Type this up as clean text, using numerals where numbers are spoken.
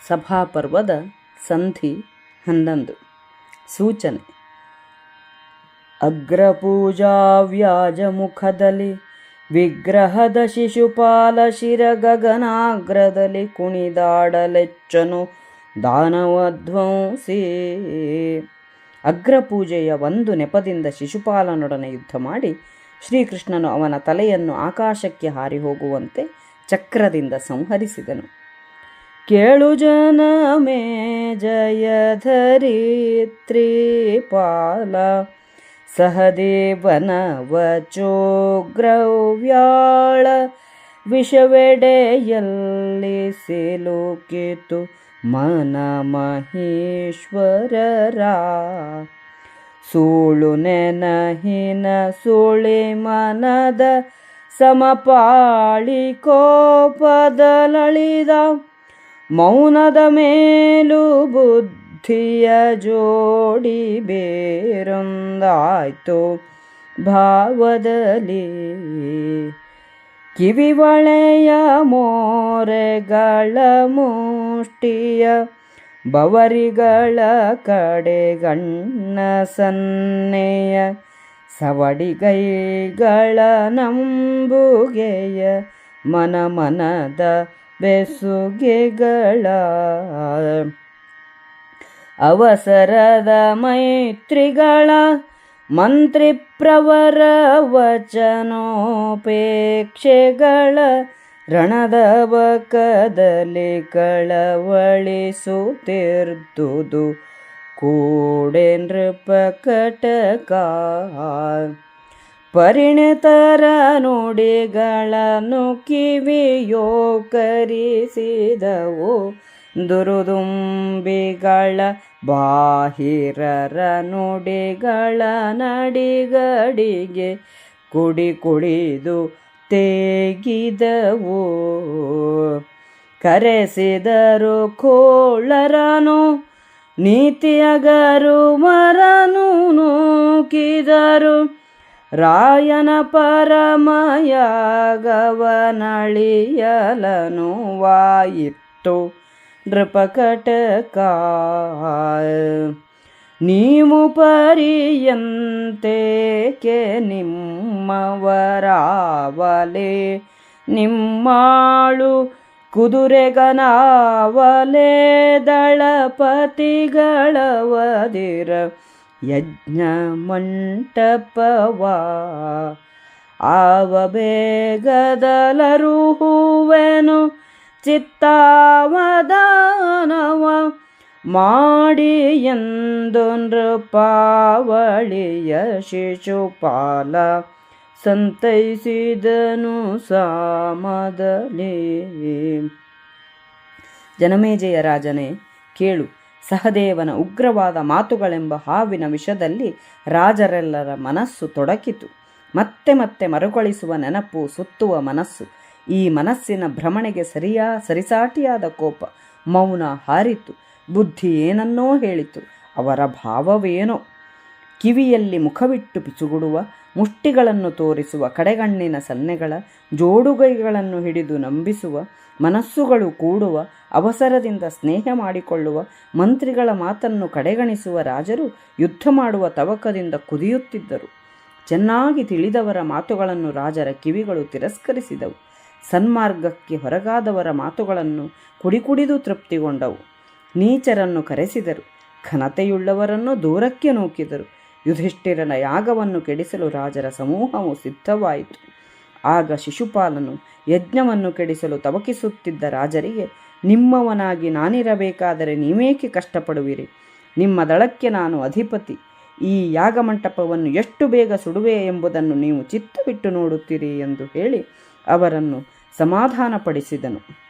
ಸಭಾಪರ್ವದ ಸಂಧಿ 11. ಸೂಚನೆ. ಅಗ್ರಪೂಜಾ ವ್ಯಾಜಮುಖದಲ್ಲಿ ವಿಗ್ರಹದ ಶಿಶುಪಾಲ ಶಿರ ಗಗನಾಗ್ರದಲ್ಲಿ ಕುಣಿದಾಡಲೆಚ್ಚನು ದಾನವಧ್ವಂಸಿ. ಅಗ್ರಪೂಜೆಯ ಒಂದು ನೆಪದಿಂದ ಶಿಶುಪಾಲನೊಡನೆ ಯುದ್ಧ ಮಾಡಿ ಶ್ರೀಕೃಷ್ಣನು ಅವನ ತಲೆಯನ್ನು ಆಕಾಶಕ್ಕೆ ಹಾರಿ ಹೋಗುವಂತೆ ಚಕ್ರದಿಂದ ಸಂಹರಿಸಿದನು. ಕೇಳು ಜನಮೇ ಜಯಧರಿತ್ರಿಪಾಲ ಸಹದೇವನ ವಚೋಗ್ರವ್ಯಾಳ ವಿಷವೆಡೆಯಲ್ಲಿ ಸಿಲುಕಿತು ಮನ ಮಹೇಶ್ವರರ. ಸೂಳು ನೆನಹಿನ ಸುಳಿ ಮನದ ಸಮಪಾಳಿ ಕೋಪದಲಳಿದ ಮೌನದ ಮೇಲೂ ಬುದ್ಧಿಯ ಜೋಡಿ ಬೇರೊಂದಾಯ್ತು ಭಾವದಲ್ಲಿ. ಕಿವಿವಳೆಯ ಮೋರೆಗಳ ಮುಷ್ಟಿಯ ಬವರಿಗಳ ಕಡೆಗಣ್ಣ ಸನ್ನೆಯ ಸವಡಿಗೈಗಳ ನಂಬುಗೆಯ ಮನದ ಬೆಸುಗೆಗಳ ಅವಸರದ ಮೈತ್ರಿಗಳ ಮಂತ್ರಿಪ್ರವರ ವಚನೋಪೇಕ್ಷೆಗಳ ರಣದ ಬಕದಲ್ಲಿ ಕಳವಳಿಸುತ್ತಿರ್ದುದು ಕೂಡೆ ನೃಪಕಟಕ. ಪರಿಣಿತರ ನುಡಿಗಳನ್ನು ಕಿವಿಯೋ ಕರಿಸಿದವು ದುರುದುಂಬಿಗಳ ಬಾಹಿರರ ನುಡಿಗಳ ನಡಿಗಡಿಗೆ ಕುಡಿದು ತೇಗಿದವು. ಕರೆಸಿದರು ಕೋಳರನು ನೀತಿಯಗರು ಮರನು ನೂಕಿದರು ರಾಯನ ಪರಮಯಾಗವನಳಿಯಲನು ವಾಯಿತ್ತು ನೃಪಕಟಕ. ನೀವು ಪರಿಯಂತೇಕೆ ನಿಮ್ಮವರಾವಲೆ ನಿಮ್ಮಾಳು ಕುದುರೆಗನಾವಲೆ ದಳಪತಿಗಳವದಿರ ಯಜ್ಞ ಮಂಟಪವ. ಆವ ಬೇಗದಲರು ಹೂವೆನು ಚಿತ್ತಾವದಾನವ ಮಾಡಿ ಎಂದು ನೃಪಾವಳಿಯ ಶಿಶುಪಾಲ ಸಂತೈಸಿದನು ಸಾಮದಲೇ. ಜನಮೇಜಯ ರಾಜನೇ, ಕೇಳು. ಸಹದೇವನ ಉಗ್ರವಾದ ಮಾತುಗಳೆಂಬ ಹಾವಿನ ವಿಷದಲ್ಲಿ ರಾಜರೆಲ್ಲರ ಮನಸ್ಸು ತೊಡಕಿತು. ಮತ್ತೆ ಮತ್ತೆ ಮರುಕಳಿಸುವ ನೆನಪು, ಸುತ್ತುವ ಮನಸ್ಸು. ಈ ಮನಸ್ಸಿನ ಭ್ರಮಣೆಗೆ ಸರಿಸಾಟಿಯಾದ ಕೋಪ. ಮೌನ ಹಾರಿತು. ಬುದ್ಧಿ ಏನನ್ನೋ ಹೇಳಿತು. ಅವರ ಭಾವವೇನೋ. ಕಿವಿಯಲ್ಲಿ ಮುಖವಿಟ್ಟು ಪಿಸುಗುಡುವ, ಮುಷ್ಟಿಗಳನ್ನು ತೋರಿಸುವ, ಕಡೆಗಣ್ಣಿನ ಸನ್ನೆಗಳ ಜೋಡುಗೈಗಳನ್ನು ಹಿಡಿದು ನಂಬಿಸುವ, ಮನಸ್ಸುಗಳು ಕೂಡುವ, ಅವಸರದಿಂದ ಸ್ನೇಹ ಮಾಡಿಕೊಳ್ಳುವ, ಮಂತ್ರಿಗಳ ಮಾತನ್ನು ಕಡೆಗಣಿಸುವ ರಾಜರು ಯುದ್ಧ ಮಾಡುವ ತವಕದಿಂದ ಕುದಿಯುತ್ತಿದ್ದರು. ಚೆನ್ನಾಗಿ ತಿಳಿದವರ ಮಾತುಗಳನ್ನು ರಾಜರ ಕಿವಿಗಳು ತಿರಸ್ಕರಿಸಿದವು. ಸನ್ಮಾರ್ಗಕ್ಕೆ ಹೊರಗಾದವರ ಮಾತುಗಳನ್ನು ಕುಡಿದು ತೃಪ್ತಿಗೊಂಡವು. ನೀಚರನ್ನು ಕರೆಸಿದರು, ಘನತೆಯುಳ್ಳವರನ್ನು ದೂರಕ್ಕೆ ನೂಕಿದರು. ಯುಧಿಷ್ಠಿರನ ಯಾಗವನ್ನು ಕೆಡಿಸಲು ರಾಜರ ಸಮೂಹವು ಸಿದ್ಧವಾಯಿತು. ಆಗ ಶಿಶುಪಾಲನು ಯಜ್ಞವನ್ನು ಕೆಡಿಸಲು ತವಕಿಸುತ್ತಿದ್ದ ರಾಜರಿಗೆ, ನಿಮ್ಮವನಾಗಿ ನಾನಿರಬೇಕಾದರೆ ನೀವೇಕೆ ಕಷ್ಟಪಡುವಿರಿ? ನಿಮ್ಮ ದಳಕ್ಕೆ ನಾನು ಅಧಿಪತಿ. ಈ ಯಾಗಮಂಟಪವನ್ನು ಎಷ್ಟು ಬೇಗ ಸುಡುವೆ ಎಂಬುದನ್ನು ನೀವು ಚಿತ್ತವಿಟ್ಟು ನೋಡುತ್ತೀರಿ ಎಂದು ಹೇಳಿ ಅವರನ್ನು ಸಮಾಧಾನಪಡಿಸಿದನು.